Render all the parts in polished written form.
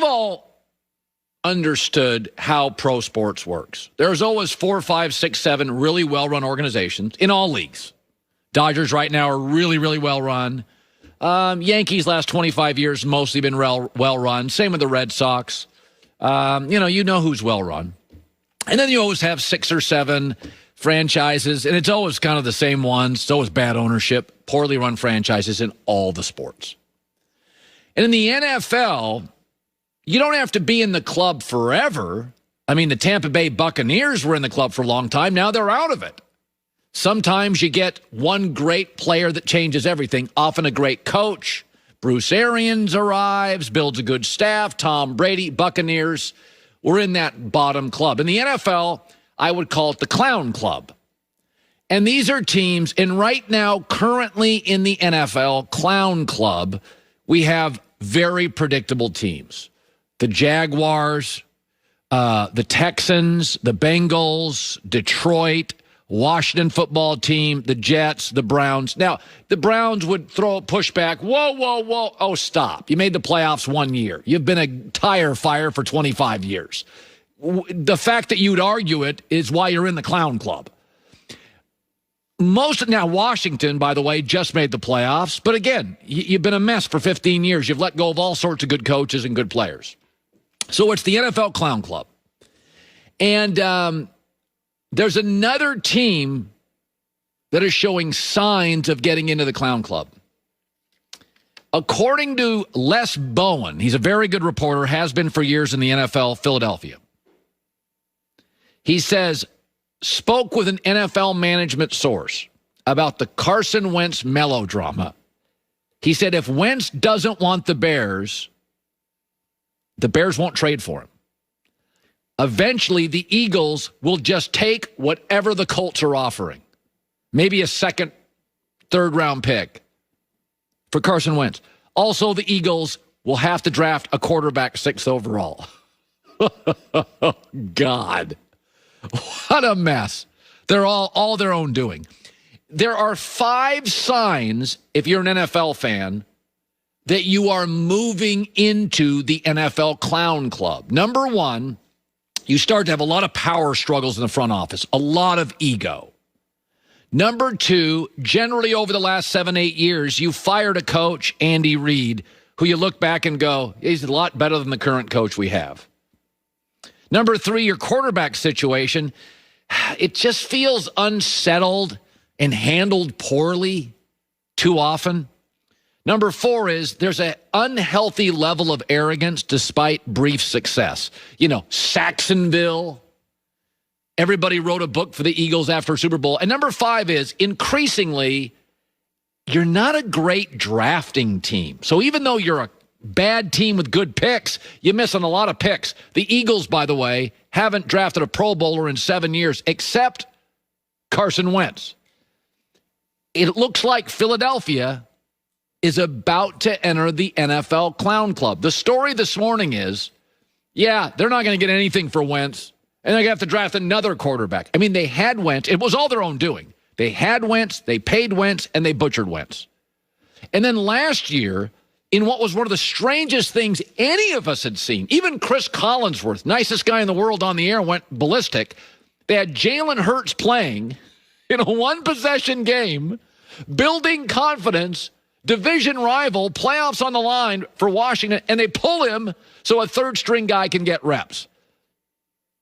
we've all understood how pro sports works. There's always 4, 5, 6, 7 really well-run organizations in all leagues. Dodgers right now are really, really well-run. Yankees last 25 years mostly been well-run. Same with the Red Sox. You know who's well-run. And then you always have 6 or 7 franchises, and it's always kind of the same ones. It's always bad ownership, poorly run franchises in all the sports. And in the NFL, you don't have to be in the club forever. I mean, the Tampa Bay Buccaneers were in the club for a long time. Now they're out of it. Sometimes you get one great player that changes everything, often a great coach. Bruce Arians arrives, builds a good staff. Tom Brady, Buccaneers, we're in that bottom club. In the NFL, I would call it the clown club. And these are teams, and right now, currently in the NFL clown club, we have very predictable teams. The Jaguars, the Texans, the Bengals, Detroit, Washington football team, the Jets, the Browns. Now, the Browns would throw a pushback. Whoa. Oh, stop. You made the playoffs 1 year. You've been a tire fire for 25 years. The fact that you'd argue it is why you're in the clown club. Now, Washington, by the way, just made the playoffs. But again, you've been a mess for 15 years. You've let go of all sorts of good coaches and good players. So it's the NFL Clown Club. And there's another team that is showing signs of getting into the Clown Club. According to Les Bowen, he's a very good reporter, has been for years in the NFL, Philadelphia. He says, spoke with an NFL management source about the Carson Wentz melodrama. He said if Wentz doesn't want the Bears won't trade for him. Eventually, the Eagles will just take whatever the Colts are offering. Maybe a second, third-round pick for Carson Wentz. Also, the Eagles will have to draft a quarterback 6th overall. God. What a mess. They're all their own doing. There are 5 signs, if you're an NFL fan, that you are moving into the NFL Clown Club. Number 1, you start to have a lot of power struggles in the front office, a lot of ego. Number 2, generally over the last 7, 8 years, you fired a coach, Andy Reid, who you look back and go, he's a lot better than the current coach we have. Number 3, your quarterback situation, it just feels unsettled and handled poorly too often. Number 4 is there's an unhealthy level of arrogance despite brief success. You know, Saxonville. Everybody wrote a book for the Eagles after Super Bowl. And number 5 is increasingly, you're not a great drafting team. So even though you're a bad team with good picks, you're missing a lot of picks. The Eagles, by the way, haven't drafted a Pro Bowler in 7 years, except Carson Wentz. It looks like Philadelphia is about to enter the NFL Clown Club. The story this morning is, they're not going to get anything for Wentz, and they're going to have to draft another quarterback. I mean, they had Wentz. It was all their own doing. They had Wentz, they paid Wentz, and they butchered Wentz. And then last year, in what was one of the strangest things any of us had seen, even Chris Collinsworth, nicest guy in the world on the air, went ballistic. They had Jalen Hurts playing in a one-possession game, building confidence, division rival, playoffs on the line for Washington, and they pull him so a third-string guy can get reps.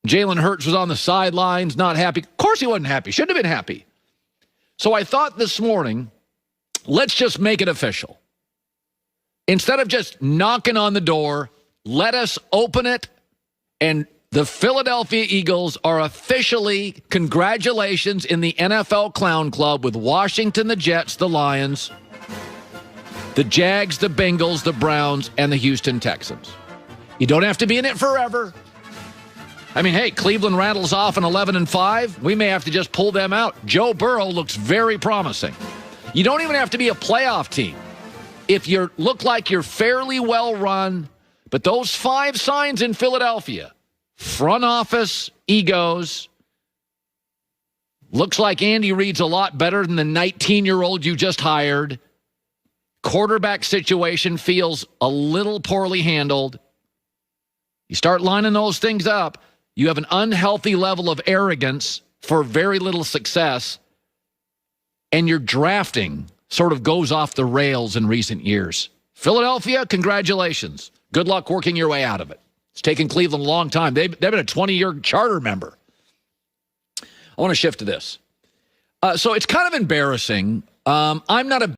Jalen Hurts was on the sidelines, not happy. Of course he wasn't happy. Shouldn't have been happy. So I thought this morning, let's just make it official. Instead of just knocking on the door, let us open it, and the Philadelphia Eagles are officially, congratulations, in the NFL Clown Club with Washington, the Jets, the Lions, the Jags, the Bengals, the Browns, and the Houston Texans. You don't have to be in it forever. I mean, hey, Cleveland rattles off an 11-5. We may have to just pull them out. Joe Burrow looks very promising. You don't even have to be a playoff team. If you look like you're fairly well run, but those 5 signs in Philadelphia, front office, egos, looks like Andy Reid's a lot better than the 19-year-old you just hired. Quarterback situation feels a little poorly handled. You start lining those things up, you have an unhealthy level of arrogance for very little success, and your drafting sort of goes off the rails in recent years. Philadelphia, congratulations. Good luck working your way out of it. It's taken Cleveland a long time. They've been a 20-year charter member. I want to shift to this. So it's kind of embarrassing. I'm not a